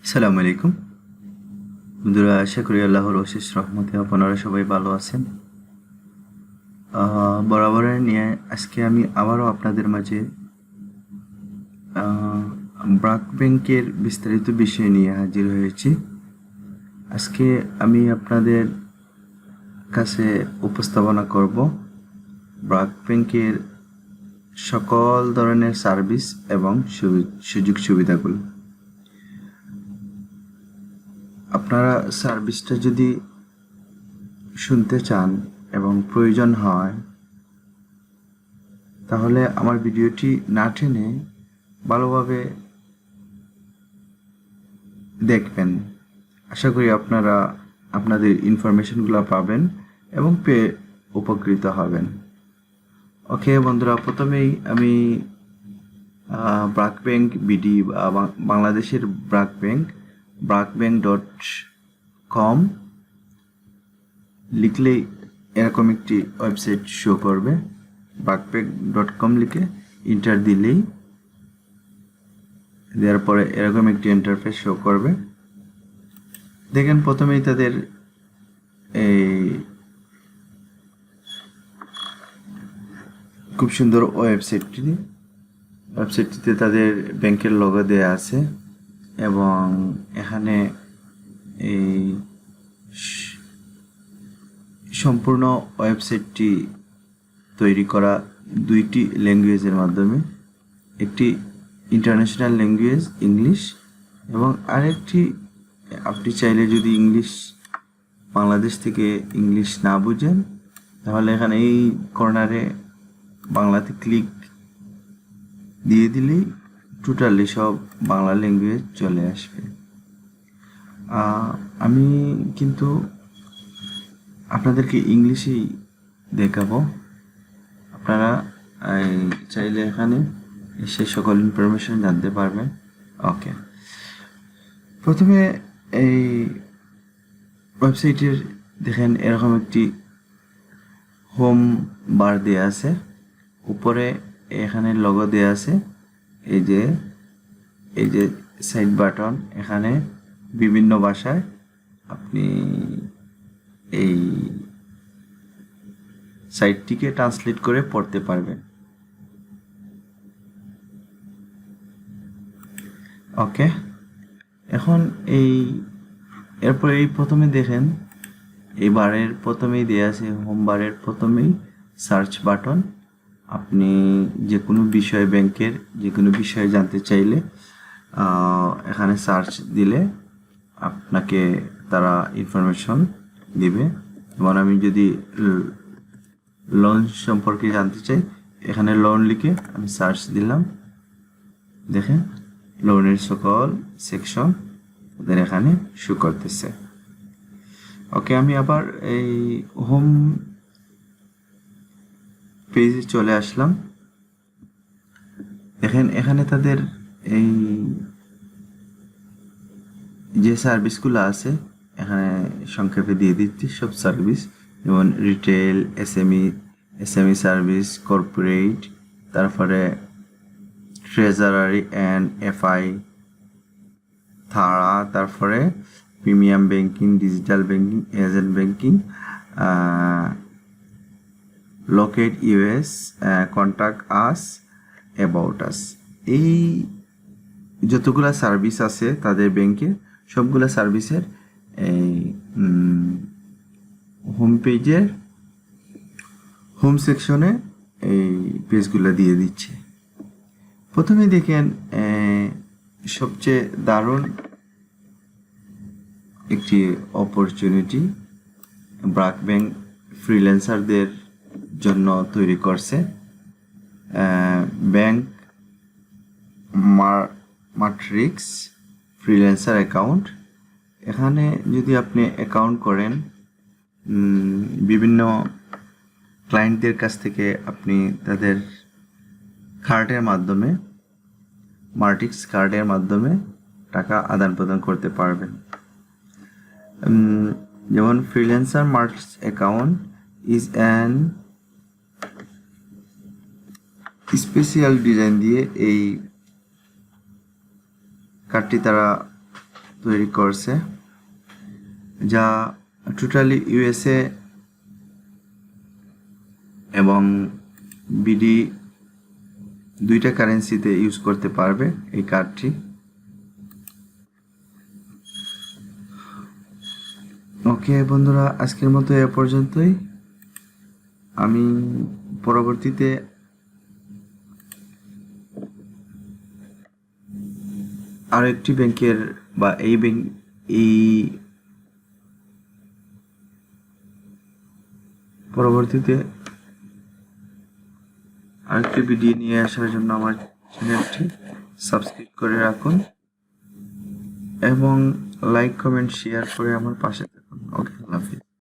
আসসালামু আলাইকুম বন্ধুরা, আশা করি আল্লাহর অশেষ রহমতে আপনারা সবাই ভালো আছেন। বরাবরের নিয়ে আজকে আমি আবারও আপনাদের মাঝে ব্রাক ব্যাংকের বিস্তারিত বিষয় নিয়ে হাজির হয়েছি। আজকে আমি আপনাদের কাছে উপস্থাপনা করব ব্রাক ব্যাংকের সকল ধরনের সার্ভিস এবং সুযোগ সুবিধাগুলো। আপনারা সার্ভিসটা যদি শুনতে চান এবং প্রয়োজন হয় তাহলে আমার ভিডিওটি না টেনে ভালোভাবে দেখবেন। আশা করি আপনারা আপনাদের ইনফরমেশনগুলো পাবেন এবং পেয়ে উপকৃত হবেন। ওকে বন্ধুরা, প্রথমেই আমি ব্রাক ব্যাংক বিডি বাংলাদেশের ব্রাক ব্যাংক brackbank.com লিখলেই এরকম একটি ওয়েবসাইট শো করবে। brackbank.com লিখে ইন্টার দিলেই দেওয়ার পরে এরকম একটি ইন্টারফেস শো করবে। দেখেন প্রথমেই তাদের এই খুব সুন্দর ওয়েবসাইটটিতে তাদের ব্যাংকের লোগো দেওয়া আছে এবং এখানে এই সম্পূর্ণ ওয়েবসাইটটি তৈরি করা দুইটি ল্যাঙ্গুয়েজের মাধ্যমে, একটি ইন্টারন্যাশনাল ল্যাঙ্গুয়েজ ইংলিশ এবং আরেকটি আপনি চাইলে যদি বাংলাদেশ থেকে ইংলিশ না বুঝেন তাহলে এখানে এই কর্নারে বাংলাতে ক্লিক দিয়ে দিলেই টোটালি সব বাংলা ল্যাঙ্গুয়েজ চলে আসবে। আমি কিন্তু আপনাদেরকে ইংলিশেই দেখাবো, আপনারা চাইলে এখানে এসে সকল ইনফরমেশন জানতে পারবেন। ওকে, প্রথমে এই ওয়েবসাইটের দেখেন এরকম একটি হোম বার দেয়া আছে, উপরে এখানে লোগো দেয়া আছে, এই যে সাইড বাটন, এখানে বিভিন্ন ভাষায় আপনি এই সাইটটিকে ট্রান্সলেট করে পড়তে পারবেন। ওকে, এখন এরপরে প্রথমে দেখেন এই বারের প্রথমেই দেয়া আছে, হোম বারের প্রথমেই সার্চ বাটন। আপনি যে কোনো বিষয়, ব্যাংকের যে কোনো বিষয়ে জানতে চাইলে এখানে সার্চ দিলে আপনাকে তারা ইনফরমেশন দিবে। যেমন আমি যদি লোন সম্পর্কে জানতে চাই, এখানে লোন লিখে আমি সার্চ দিলাম, দেখেন লোনের সকল সেকশন ওদের এখানে শো করতেছে। ওকে, আমি আবার এই হোম পেজে চলে আসলাম। দেখেন এখানে তাদের এই যে সার্ভিসগুলো আছে এখানে সংক্ষেপে দিয়ে দিচ্ছি সব সার্ভিস, যেমন রিটেল, এসএমই সার্ভিস, কর্পোরেট, তারপরে ট্রেজারারি অ্যান্ড এফআই, থারা, তারপরে premium banking, digital banking, agent banking, locate us, contact us, about us. এই যতগুলা সার্ভিস আছে তাদের ব্যাংকে সবগুলা সার্ভিসের এই হোম পেজের হোম সেকশনে এই পেজগুলো দিয়ে দিচ্ছে। প্রথমে দেখেন সবচেয়ে দারুণ একটি অপরচুনিটি ব্রাক ব্যাংক ফ্রিল্যান্সারদের জন্য তৈরি করছে, ব্যাংক মাট্রিক্স ফ্রিল্যান্সার অ্যাকাউন্ট। এখানে যদি আপনি অ্যাকাউন্ট করেন, বিভিন্ন ক্লায়েন্টদের কাছ থেকে আপনি তাদের কার্ডের মাধ্যমে, মাট্রিক্স কার্ডের মাধ্যমে টাকা আদান প্রদান করতে পারবেন। যেমন freelancer matrix account is an special design দিয়ে এই কার্ডটি তারা তৈরি করছে, যা টোটালি ইউএসএ এবং বিডি দুইটা কারেন্সিতে ইউজ করতে পারবে এই কার্ডটি। ওকে বন্ধুরা, আজকের মতো এ পর্যন্তই। আমি পরবর্তীতে আরো একটি ব্যাংকের বা পরবর্তীতে আরেকটি ভিডিও নিয়ে আসার জন্য আমার চ্যানেলটি সাবস্ক্রাইব করে রাখুন এবং লাইক কমেন্ট শেয়ার করে আমার পাশে থাকুন। ওকে, আল্লাহ হাফেজ।